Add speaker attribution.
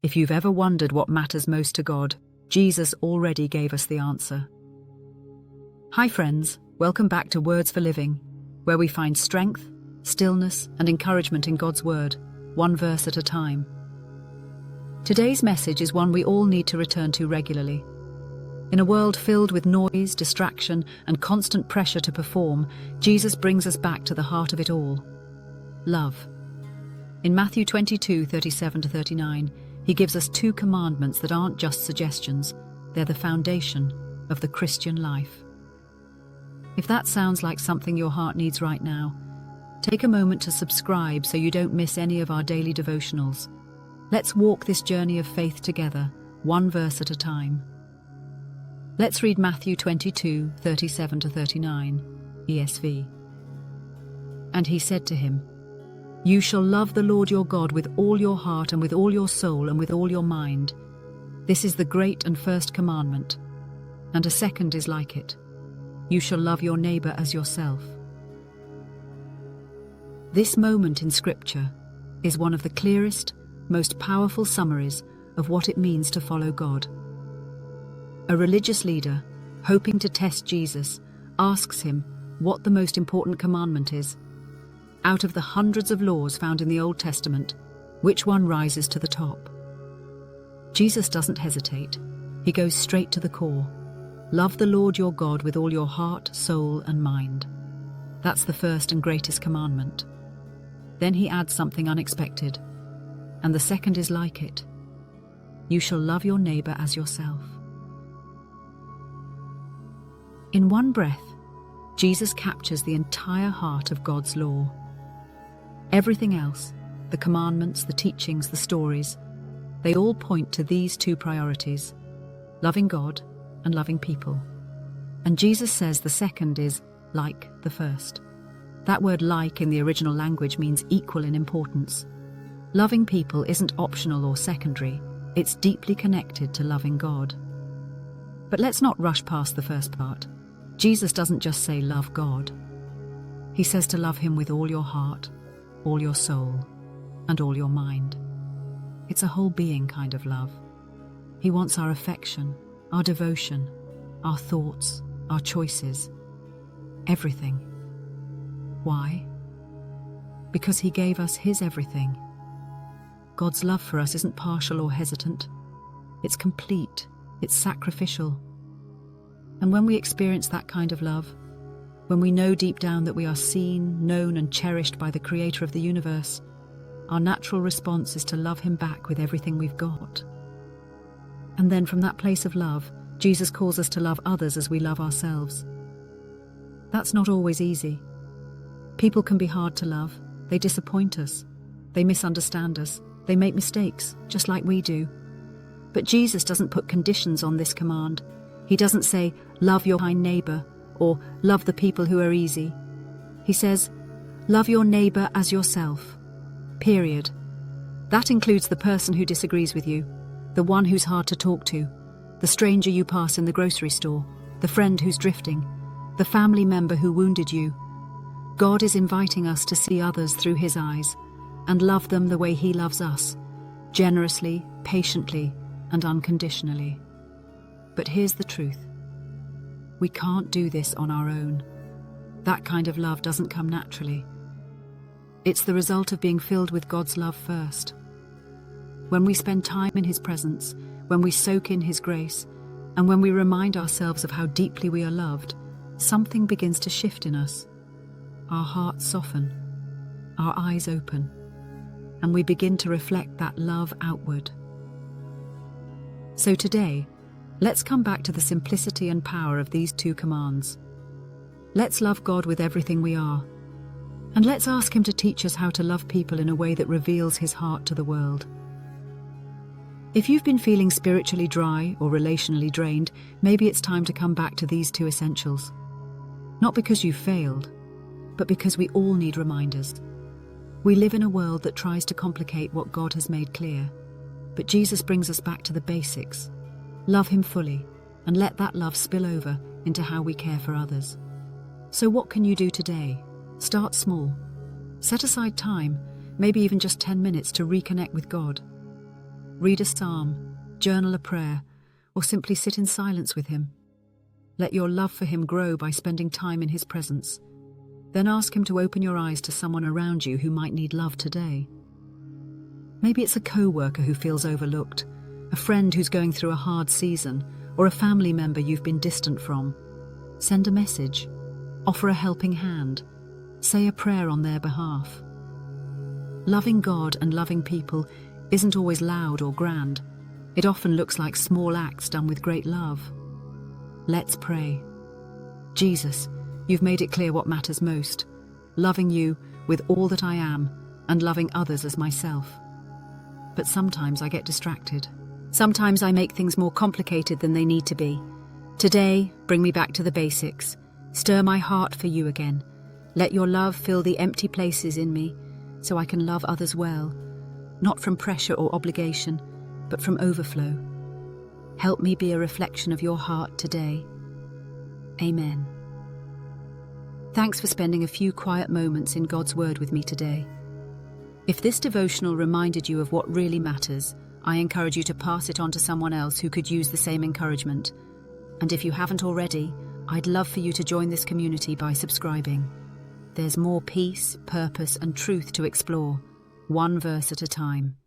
Speaker 1: If you've ever wondered what matters most to God, Jesus already gave us the answer. Hi friends, welcome back to Words for Living, where we find strength, stillness, and encouragement in God's Word, one verse at a time. Today's message is one we all need to return to regularly. In a world filled with noise, distraction, and constant pressure to perform, Jesus brings us back to the heart of it all: love. In Matthew 22:37-39, he gives us two commandments that aren't just suggestions, they're the foundation of the Christian life. If that sounds like something your heart needs right now, take a moment to subscribe so you don't miss any of our daily devotionals. Let's walk this journey of faith together, one verse at a time. Let's read Matthew 22:37-39, ESV. And he said to him, "You shall love the Lord your God with all your heart and with all your soul and with all your mind. This is the great and first commandment. And a second is like it. You shall love your neighbor as yourself." This moment in Scripture is one of the clearest, most powerful summaries of what it means to follow God. A religious leader, hoping to test Jesus, asks him what the most important commandment is. Out of the hundreds of laws found in the Old Testament, which one rises to the top? Jesus doesn't hesitate. He goes straight to the core. Love the Lord your God with all your heart, soul, and mind. That's the first and greatest commandment. Then he adds something unexpected. And the second is like it. You shall love your neighbor as yourself. In one breath, Jesus captures the entire heart of God's law. Everything else, the commandments, the teachings, the stories, they all point to these two priorities: loving God and loving people. And Jesus says the second is like the first. That word "like" in the original language means equal in importance. Loving people isn't optional or secondary, it's deeply connected to loving God. But let's not rush past the first part. Jesus doesn't just say love God. He says to love him with all your heart, all your soul, and all your mind. It's a whole being kind of love. He wants our affection, our devotion, our thoughts, our choices, everything. Why? Because he gave us his everything. God's love for us isn't partial or hesitant. It's complete, it's sacrificial. And when we experience that kind of love, when we know deep down that we are seen, known, and cherished by the Creator of the universe, our natural response is to love him back with everything we've got. And then from that place of love, Jesus calls us to love others as we love ourselves. That's not always easy. People can be hard to love. They disappoint us. They misunderstand us. They make mistakes, just like we do. But Jesus doesn't put conditions on this command. He doesn't say, love your kind neighbor, or love the people who are easy. He says, love your neighbor as yourself. Period. That includes the person who disagrees with you, the one who's hard to talk to, the stranger you pass in the grocery store, the friend who's drifting, the family member who wounded you. God is inviting us to see others through his eyes and love them the way he loves us, generously, patiently, and unconditionally. But here's the truth. We can't do this on our own. That kind of love doesn't come naturally. It's the result of being filled with God's love first. When we spend time in his presence, when we soak in his grace, and when we remind ourselves of how deeply we are loved, something begins to shift in us. Our hearts soften, our eyes open, and we begin to reflect that love outward. So today, let's come back to the simplicity and power of these two commands. Let's love God with everything we are, and let's ask him to teach us how to love people in a way that reveals his heart to the world. If you've been feeling spiritually dry or relationally drained, maybe it's time to come back to these two essentials. Not because you failed, but because we all need reminders. We live in a world that tries to complicate what God has made clear, but Jesus brings us back to the basics. Love him fully, and let that love spill over into how we care for others. So what can you do today? Start small. Set aside time, maybe even just 10 minutes, to reconnect with God. Read a psalm, journal a prayer, or simply sit in silence with him. Let your love for him grow by spending time in his presence. Then ask him to open your eyes to someone around you who might need love today. Maybe it's a co-worker who feels overlooked, a friend who's going through a hard season, or a family member you've been distant from. Send a message, offer a helping hand, say a prayer on their behalf. Loving God and loving people isn't always loud or grand. It often looks like small acts done with great love. Let's pray. Jesus, you've made it clear what matters most: loving you with all that I am and loving others as myself. But sometimes I get distracted. Sometimes I make things more complicated than they need to be. Today, bring me back to the basics. Stir my heart for you again. Let your love fill the empty places in me so I can love others well, not from pressure or obligation, but from overflow. Help me be a reflection of your heart today. Amen. Thanks for spending a few quiet moments in God's Word with me today. If this devotional reminded you of what really matters, I encourage you to pass it on to someone else who could use the same encouragement. And if you haven't already, I'd love for you to join this community by subscribing. There's more peace, purpose, and truth to explore, one verse at a time.